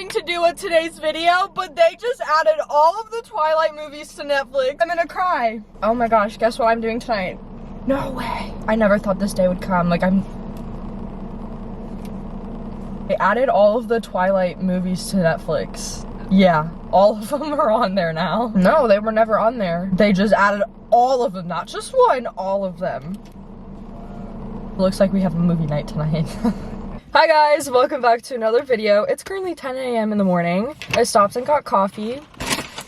nothing to do with today's video, but they just added all of the Twilight movies to Netflix. I'm gonna cry. Oh my gosh, guess what I'm doing tonight? No way. I never thought this day would come. Like, they added all of the Twilight movies to Netflix. Yeah, all of them are on there now. No, they were never on there. They just added all of them, not just one, all of them. Looks like we have a movie night tonight. Hi guys, welcome back to another video. It's currently 10 a.m. in the morning. I stopped and got coffee.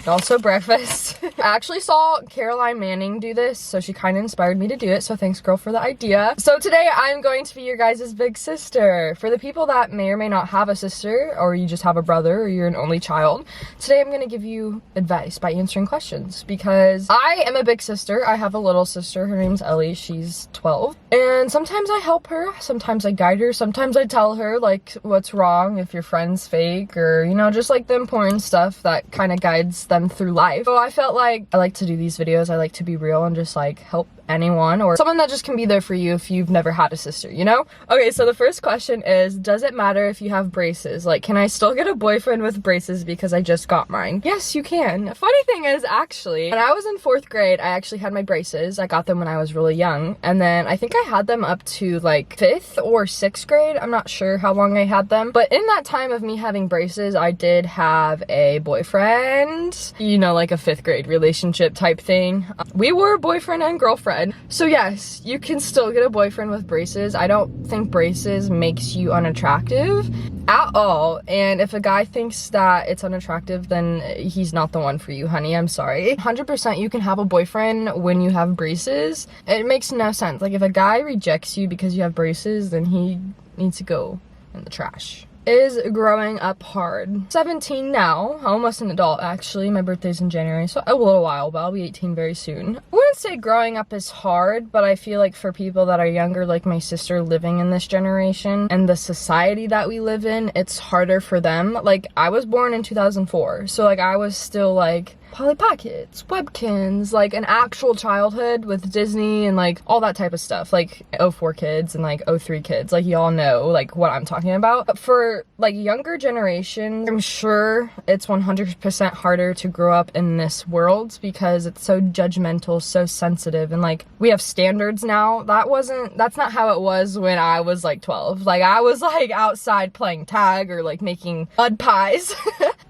Also breakfast. I actually saw Caroline Manning do this, so she kind of inspired me to do it, so thanks girl for the idea. So today I'm going to be your guys' big sister. For the people that may or may not have a sister, or you just have a brother, or you're an only child, today I'm going to give you advice by answering questions, because I am a big sister. I have a little sister, her name's Ellie, she's 12, and sometimes I help her, sometimes I guide her, sometimes I tell her like what's wrong, if your friend's fake, or you know, just like the important stuff that kind of guides them through life. So I felt like I like to do these videos. I like to be real and just like help anyone or someone that just can be there for you if you've never had a sister, you know? Okay, so the first question is, does it matter if you have braces? Like, can I still get a boyfriend with braces because I just got mine? Yes, you can. Funny thing is, actually, when I was in 4th grade, I actually had my braces. I got them when I was really young, and then I think I had them up to like 5th or 6th grade. I'm not sure how long I had them, but in that time of me having braces, I did have a boyfriend, you know, like a 5th grade relationship type thing. We were boyfriend and girlfriend. So yes, you can still get a boyfriend with braces. I don't think braces makes you unattractive at all. And if a guy thinks that it's unattractive, then he's not the one for you, honey. I'm sorry. 100% you can have a boyfriend when you have braces. It makes no sense. Like, if a guy rejects you because you have braces, then he needs to go in the trash. Is growing up hard? 17 now, almost an adult actually. My birthday's in January, so a little while, but I'll be 18 very soon. I wouldn't say growing up is hard, but I feel like for people that are younger, like my sister living in this generation and the society that we live in, it's harder for them. Like, I was born in 2004, so like I was still like Polly Pockets, Webkins, like an actual childhood with Disney and like all that type of stuff, like 04 kids and like 03 kids, like y'all know like what I'm talking about. But for like younger generation, I'm sure it's 100% harder to grow up in this world because it's so judgmental, so sensitive, and like we have standards now. That's not how it was when I was like 12. Like, I was like outside playing tag or like making mud pies.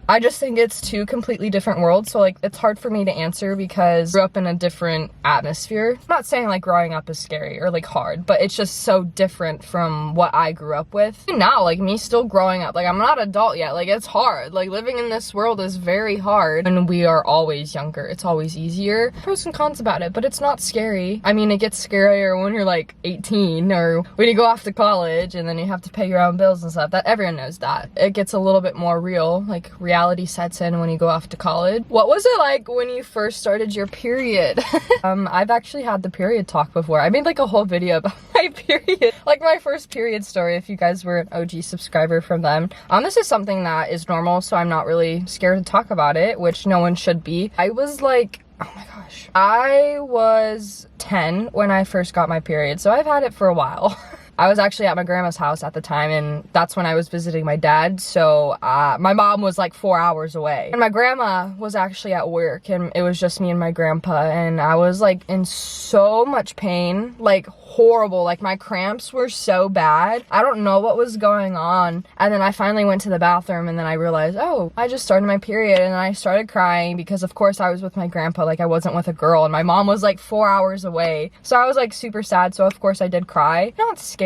I just think it's two completely different worlds, so like it's hard for me to answer because I grew up in a different atmosphere. I'm not saying like growing up is scary or like hard, but it's just so different from what I grew up with. And now, like me still growing up, like I'm not adult yet, like it's hard. Like living in this world is very hard, and we are always younger. It's always easier. Pros and cons about it, but it's not scary. I mean, it gets scarier when you're like 18 or when you go off to college and then you have to pay your own bills and stuff. That everyone knows that. It gets a little bit more real, like reality sets in when you go off to college. What was it like when you first started your period? I've actually had the period talk before. I made like a whole video about my period, like my first period story, if you guys were an OG subscriber from them. This is something that is normal, so I'm not really scared to talk about it, which no one should be. I was like, oh my gosh, I was 10 when I first got my period, so I've had it for a while. I was actually at my grandma's house at the time, and that's when I was visiting my dad, so my mom was like 4 hours away. And my grandma was actually at work, and it was just me and my grandpa, and I was like in so much pain, like horrible, like my cramps were so bad. I don't know what was going on, and then I finally went to the bathroom, and then I realized, oh, I just started my period, and I started crying because of course I was with my grandpa, like I wasn't with a girl, and my mom was like 4 hours away, so I was like super sad, so of course I did cry. Not scary,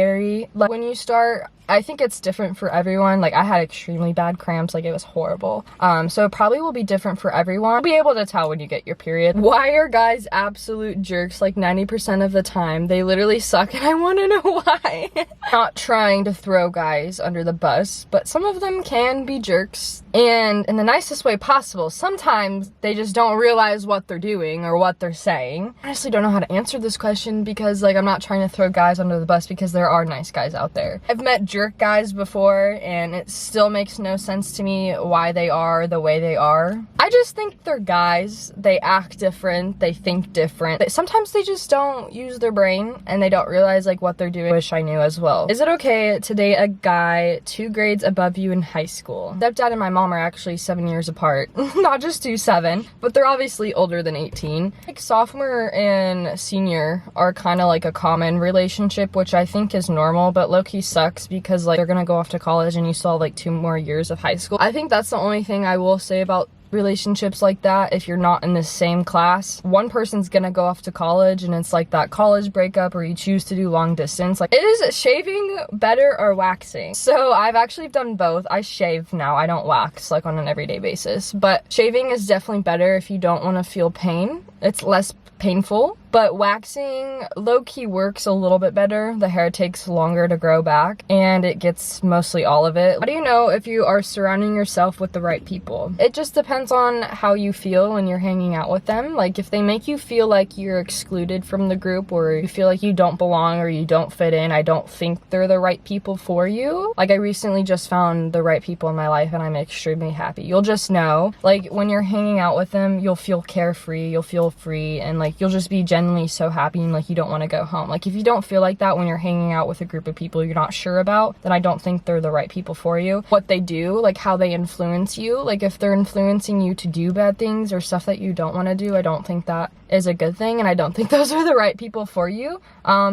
like when you start, I think it's different for everyone. Like, I had extremely bad cramps, like it was horrible. So it probably will be different for everyone. You'll be able to tell when you get your period. Why are guys absolute jerks like 90% of the time? They literally suck, and I want to know why. Not trying to throw guys under the bus, but some of them can be jerks, and in the nicest way possible. Sometimes they just don't realize what they're doing or what they're saying. I honestly don't know how to answer this question because like I'm not trying to throw guys under the bus because there are nice guys out there. I've met jerk guys before, and it still makes no sense to me why they are the way they are. I I just think they're guys. They act different. They think different. Sometimes they just don't use their brain and they don't realize like what they're doing. Wish I knew as well. Is it okay to date a guy 2 grades above you in high school? Stepdad and my mom are actually 7 years apart. Not just 7, but they're obviously older than 18. Like sophomore and senior are kind of like a common relationship, which I think is normal, but low-key sucks because like they're gonna go off to college and you still have like 2 more years of high school. I think that's the only thing I will say about relationships like that. If you're not in the same class, one person's gonna go off to college and it's like that college breakup, or you choose to do long distance. Like, is shaving better or waxing? So I've actually done both. I shave now, I don't wax like on an everyday basis, but shaving is definitely better if you don't want to feel pain. It's less painful, but waxing low-key works a little bit better. The hair takes longer to grow back and it gets mostly all of it. How do you know if you are surrounding yourself with the right people? It just depends on how you feel when you're hanging out with them. Like if they make you feel like you're excluded from the group, or you feel like you don't belong or you don't fit in, I don't think they're the right people for you. Like I recently just found the right people in my life and I'm extremely happy. You'll just know, like when you're hanging out with them, you'll feel carefree, you'll feel free, and like you'll just be genuinely so happy and like you don't want to go home. Like if you don't feel like that when you're hanging out with a group of people you're not sure about, then I don't think they're the right people for you. What they do, like how they influence you, like if they're influencing you to do bad things or stuff that you don't want to do, I don't think that is a good thing, and I don't think those are the right people for you.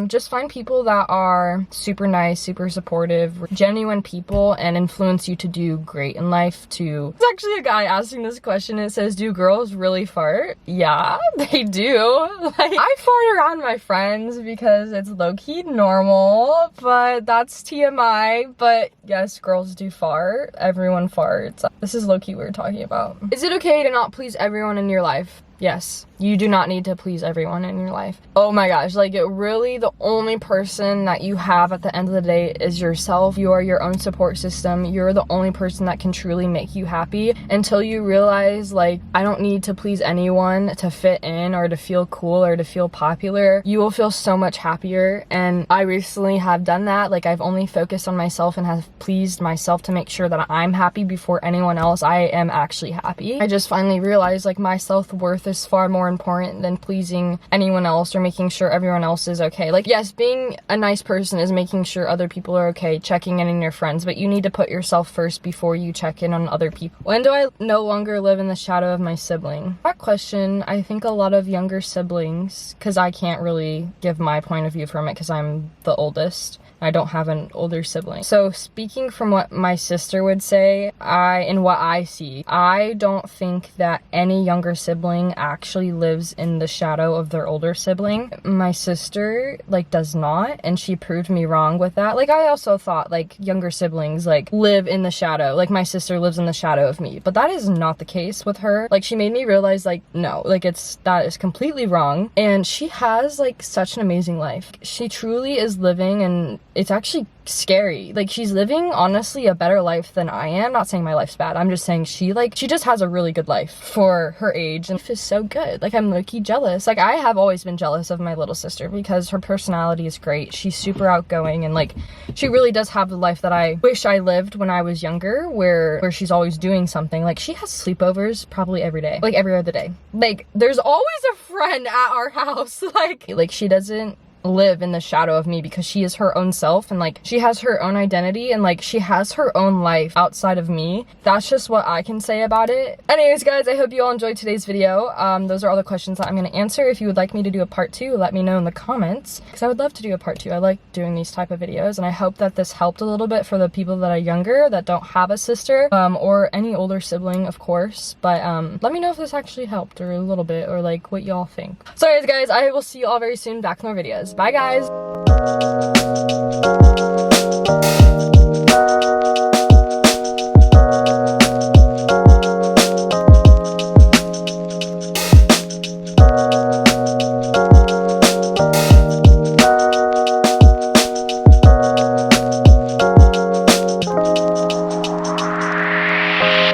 Just find people that are super nice, super supportive, genuine people, and influence you to do great in life. It's actually a guy asking this question. It says, do girls really fart? Yeah, they do. Like, I fart around my friends because it's low-key normal, but that's TMI. But yes, girls do fart. Everyone farts. This is low-key what we're talking about. Is it okay to not please everyone in your life? Yes, you do not need to please everyone in your life. Oh my gosh, like it really, the only person that you have at the end of the day is yourself. You are your own support system. You're the only person that can truly make you happy. Until you realize like, I don't need to please anyone to fit in or to feel cool or to feel popular, you will feel so much happier. And I recently have done that. Like I've only focused on myself and have pleased myself to make sure that I'm happy before anyone else. I am actually happy. I just finally realized like my self-worth is far more important than pleasing anyone else or making sure everyone else is okay. Like yes, being a nice person is making sure other people are okay, checking in on your friends, but you need to put yourself first before you check in on other people. When do I no longer live in the shadow of my sibling? That question, I think a lot of younger siblings, because I can't really give my point of view from it because I'm the oldest. I don't have an older sibling. So speaking from what my sister would say, and what I see, I don't think that any younger sibling actually lives in the shadow of their older sibling. My sister like does not, and she proved me wrong with that. Like I also thought like younger siblings like live in the shadow, like my sister lives in the shadow of me, but that is not the case with her. Like she made me realize like no, like that is completely wrong, and she has like such an amazing life. She truly is living, and it's actually scary. Like she's living honestly a better life than I am. Not saying my life's bad, I'm just saying she just has a really good life for her age, and life is so good. Like I'm low-key jealous. Like I have always been jealous of my little sister because her personality is great. She's super outgoing, and like she really does have the life that I wish I lived when I was younger, where she's always doing something. Like she has sleepovers probably every day, like every other day. Like there's always a friend at our house. Like she doesn't live in the shadow of me because she is her own self, and like she has her own identity, and like she has her own life outside of me. That's just what I can say about it. Anyways guys, I hope you all enjoyed today's video. Those are all the questions that I'm going to answer. If you would like me to do a part 2, let me know in the comments, because I would love to do a part 2. I like doing these type of videos, and I hope that this helped a little bit for the people that are younger, that don't have a sister, or any older sibling of course. But let me know if this actually helped, or a little bit, or like what y'all think. So anyways guys, I will see you all very soon back in more videos. Bye guys!